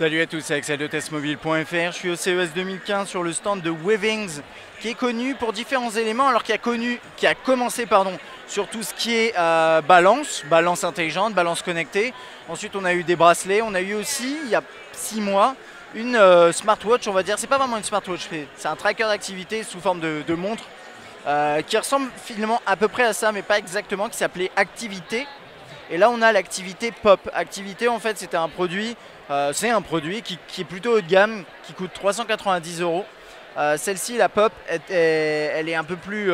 Salut à tous, c'est Axel de testmobile.fr. Je suis au CES 2015 sur le stand de Wavings, qui est connu pour différents éléments, alors qui a commencé sur tout ce qui est balance intelligente, balance connectée. Ensuite, on a eu des bracelets. On a eu aussi, il y a 6 mois, une smartwatch, on va dire. C'est pas vraiment une smartwatch, c'est un tracker d'activité sous forme de montre, qui ressemble finalement à peu près à ça, mais pas exactement, qui s'appelait Activité. Et là, on a l'activité Pop. Activité, en fait, c'est un produit qui est plutôt haut de gamme, qui coûte 390 €. Celle-ci, la Pop, elle est un peu plus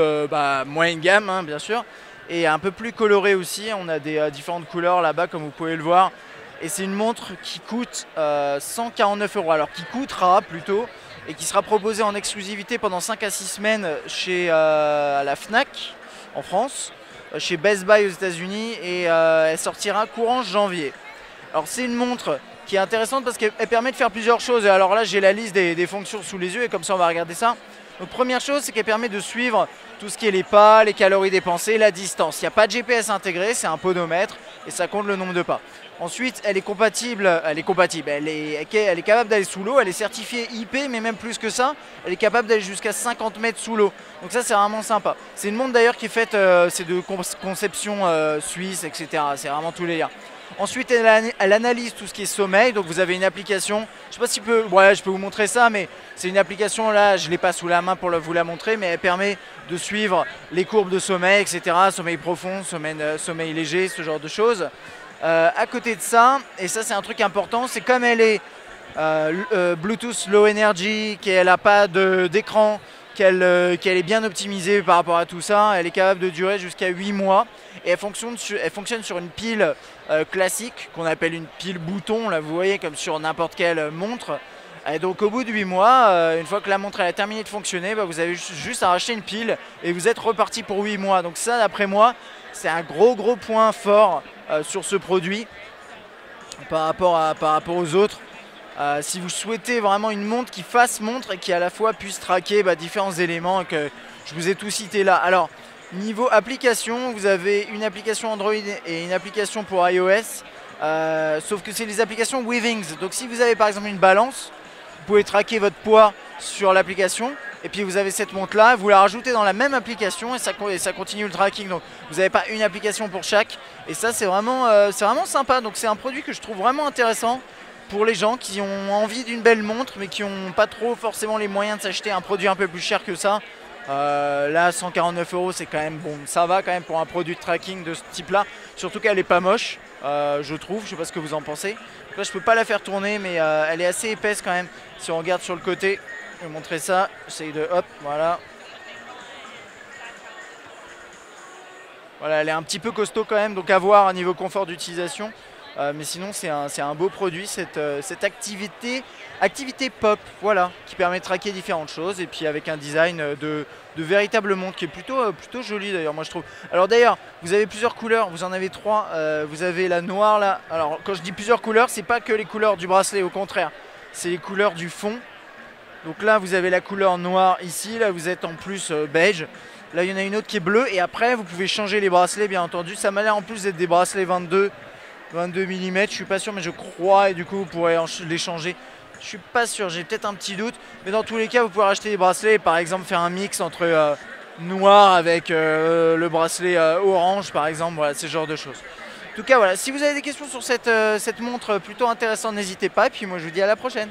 moyenne gamme, hein, bien sûr, et un peu plus colorée aussi. On a des différentes couleurs là-bas, comme vous pouvez le voir. Et c'est une montre qui coûte 149 €, alors qui coûtera plutôt, et qui sera proposée en exclusivité pendant 5 à 6 semaines chez la Fnac en France, chez Best Buy aux États-Unis, et elle sortira courant janvier. Alors c'est une montre qui est intéressante parce qu'elle permet de faire plusieurs choses. Et alors là, j'ai la liste des fonctions sous les yeux, et comme ça on va regarder ça. Donc première chose, c'est qu'elle permet de suivre tout ce qui est les pas, les calories dépensées, la distance. Il n'y a pas de GPS intégré, c'est un podomètre et ça compte le nombre de pas. Ensuite, elle est capable d'aller sous l'eau, elle est certifiée IP, mais même plus que ça, elle est capable d'aller jusqu'à 50 mètres sous l'eau. Donc ça, c'est vraiment sympa. C'est une montre d'ailleurs qui est faite, c'est de conception suisse, etc. C'est vraiment tous les liens. Ensuite, elle analyse tout ce qui est sommeil. Donc vous avez une application, je sais pas si je peux vous montrer ça, mais c'est une application, là je ne l'ai pas sous la main pour vous la montrer, mais elle permet de suivre les courbes de sommeil, etc. Sommeil profond, sommeil léger, ce genre de choses. À côté de ça, et ça c'est un truc important, c'est comme elle est Bluetooth Low Energy, qu'elle n'a pas d'écran, qu'elle est bien optimisée par rapport à tout ça, elle est capable de durer jusqu'à 8 mois. Et elle fonctionne sur une pile classique, qu'on appelle une pile bouton, là vous voyez, comme sur n'importe quelle montre. Et donc au bout de 8 mois, une fois que la montre elle a terminé de fonctionner, vous avez juste à racheter une pile et vous êtes reparti pour 8 mois. Donc ça, d'après moi, c'est un gros point fort sur ce produit par rapport aux autres. Si vous souhaitez vraiment une montre qui fasse montre et qui à la fois puisse traquer différents éléments que je vous ai tous cités là. Alors, niveau application, vous avez une application Android et une application pour iOS, sauf que c'est les applications Wavings. Donc si vous avez par exemple une balance, vous pouvez traquer votre poids sur l'application, et puis vous avez cette montre là, vous la rajoutez dans la même application et ça continue le tracking. Donc vous n'avez pas une application pour chaque, et ça c'est vraiment sympa. Donc c'est un produit que je trouve vraiment intéressant pour les gens qui ont envie d'une belle montre mais qui n'ont pas trop forcément les moyens de s'acheter un produit un peu plus cher que ça. Là 149 € c'est quand même bon, ça va quand même pour un produit de tracking de ce type là, surtout qu'elle est pas moche, je trouve. Je sais pas ce que vous en pensez. Donc là je peux pas la faire tourner, mais elle est assez épaisse quand même. Si on regarde sur le côté, je vais vous montrer ça, j'essaye de hop, voilà, elle est un petit peu costaud quand même, donc à voir à niveau confort d'utilisation. Mais sinon c'est un beau produit, cette activité Pop, voilà, qui permet de traquer différentes choses, et puis avec un design de véritable montre qui est plutôt joli d'ailleurs, moi je trouve. Alors d'ailleurs, vous avez plusieurs couleurs, vous en avez 3. Vous avez la noire là. Alors quand je dis plusieurs couleurs, c'est pas que les couleurs du bracelet, au contraire, c'est les couleurs du fond. Donc là vous avez la couleur noire ici, là vous êtes en plus beige. Là il y en a une autre qui est bleue, et après vous pouvez changer les bracelets bien entendu. Ça m'a l'air en plus d'être des bracelets 22 mm, je suis pas sûr, mais je crois, et du coup vous pourrez les changer. Je suis pas sûr, j'ai peut-être un petit doute, mais dans tous les cas vous pouvez racheter des bracelets et par exemple faire un mix entre noir avec le bracelet orange par exemple, voilà, ce genre de choses. En tout cas voilà, si vous avez des questions sur cette montre plutôt intéressante, n'hésitez pas, et puis moi je vous dis à la prochaine.